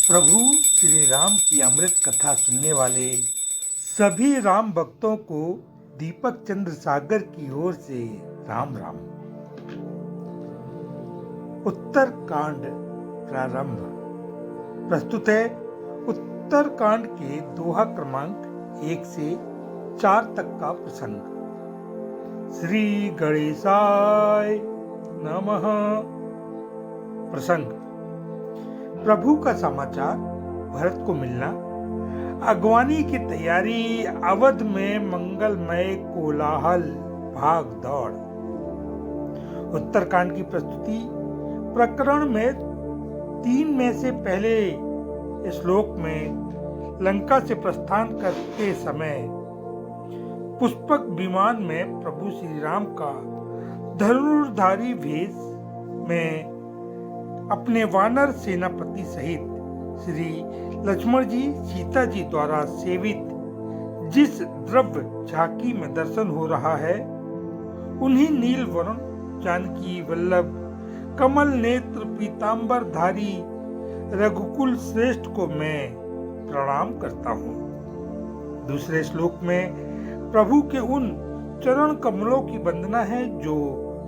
प्रभु श्री राम की अमृत कथा सुनने वाले सभी राम भक्तों को दीपक चंद्र सागर की ओर से राम राम। उत्तर कांड प्रारंभ। प्रस्तुत है उत्तर कांड के दोहा क्रमांक 1 से 4 तक का प्रसंग। श्री गणेशाय नमः। प्रसंग। प्रभु का समाचार भरत को मिलना, अगवानी की तैयारी, अवध में मंगलमय कोलाहल, भाग दौड़। उत्तरकांड की प्रस्तुति प्रकरण में 3 में से पहले श्लोक में लंका से प्रस्थान करते समय पुष्पक विमान में प्रभु श्री राम का धनुर्धारी वेश में अपने वानर सेनापति सहित श्री लक्ष्मण जी, सीता जी द्वारा सेवित जिस द्रव्य झांकी में दर्शन हो रहा है, उन्हीं नील वरुण जानकी वल्लभ कमल नेत्र पीतांबरधारी रघुकुल श्रेष्ठ को मैं प्रणाम करता हूँ। दूसरे श्लोक में प्रभु के उन चरण कमलों की वंदना है जो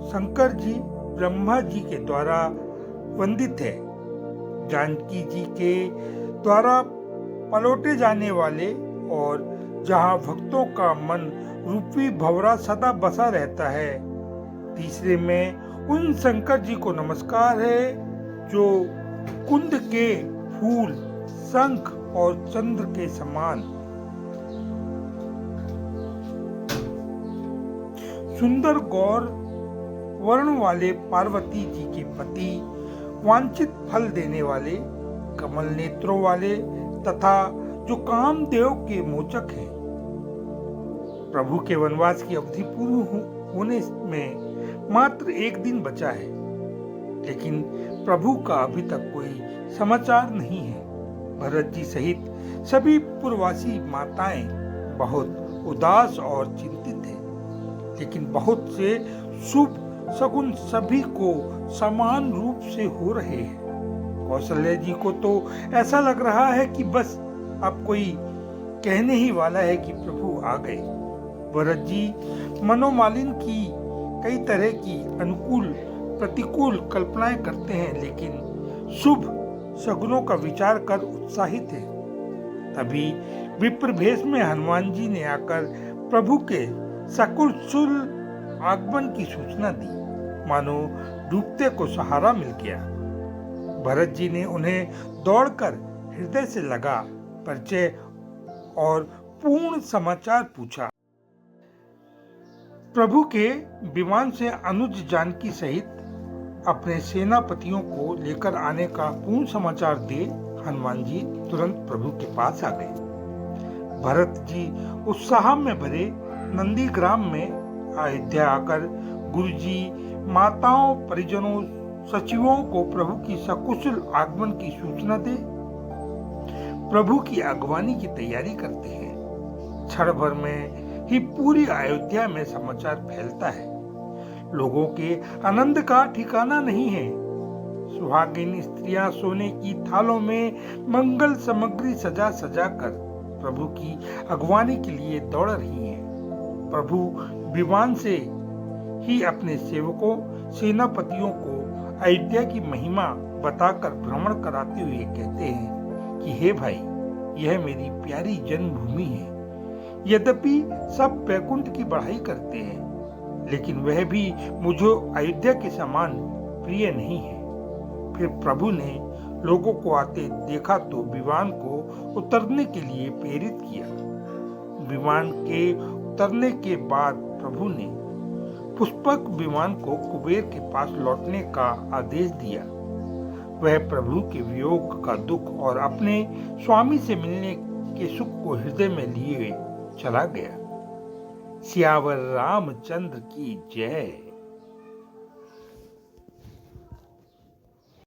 शंकर जी, ब्रह्मा जी के द्वारा वंदित है। जानकी जी के द्वारा पलौटे जाने वाले और जहां भक्तों का मन रूपी भंवरा सदा बसा रहता है। तीसरे में उन शंकर जी को नमस्कार है जो कुंद के फूल, शंख और चंद्र के समान सुंदर गौर वर्ण वाले पार्वती जी के पति, वांछित फल देने वाले, कमल नेत्रों वाले तथा जो कामदेव के मोचक हैं। प्रभु के वनवास की अवधि पूर्ण होने में मात्र 1 दिन बचा है, लेकिन प्रभु का अभी तक कोई समाचार नहीं है। भरत जी सहित सभी पूर्ववासी माताएं बहुत उदास और चिंतित हैं, लेकिन बहुत से शुभ शगुन सभी को समान रूप से हो रहे हैं। कौशल्या जी को तो ऐसा लग रहा है कि बस अब कोई कहने ही वाला है कि प्रभु आ गए। भरत जी मनोमालिन की कई तरह की अनुकूल प्रतिकूल कल्पनाएं करते हैं, लेकिन शुभ शगुनों का विचार कर उत्साहित है। तभी विप्र भेष में हनुमान जी ने आकर प्रभु के सकुशल आगमन की सूचना दी, मानो डूबते को सहारा मिल गया। भरत जी ने उन्हें दौड़कर हृदय से लगा परिचय और पूर्ण समाचार पूछा। प्रभु के विमान से अनुज जानकी सहित अपने सेनापतियों को लेकर आने का पूर्ण समाचार दे हनुमान जी तुरंत प्रभु के पास आ गए। भरत जी उत्साह में भरे नंदीग्राम में अयोध्या आकर गुरुजी, माताओं, परिजनों, सचिवों को प्रभु की सकुशल आगमन की सूचना दे प्रभु की अगवानी की तैयारी करते हैं। क्षण भर में ही पूरी अयोध्या में समाचार फैलता है। लोगों के आनंद का ठिकाना नहीं है। सुहागिन स्त्रियां सोने की थालों में मंगल सामग्री सजा सजा कर प्रभु की अगवानी के लिए दौड़ रही हैं। प्रभु विमान से ही अपने सेवकों, सेनापतियों को अयोध्या की महिमा बताकर भ्रमण कराते हुए कहते हैं कि हे भाई, यह मेरी प्यारी जन्मभूमि है। यद्यपि सब वैकुंठ की बढ़ाई करते हैं, लेकिन वह भी मुझे अयोध्या के समान प्रिय नहीं है। फिर प्रभु ने लोगों को आते देखा तो विमान को उतरने के लिए प्रेरित किया। विमान के उतरने के बाद प्रभु ने पुष्पक विमान को कुबेर के पास लौटने का आदेश दिया। वह प्रभु के वियोग का दुख और अपने स्वामी से मिलने के सुख को हृदय में लिए चला गया। सियावर रामचंद्र की जय।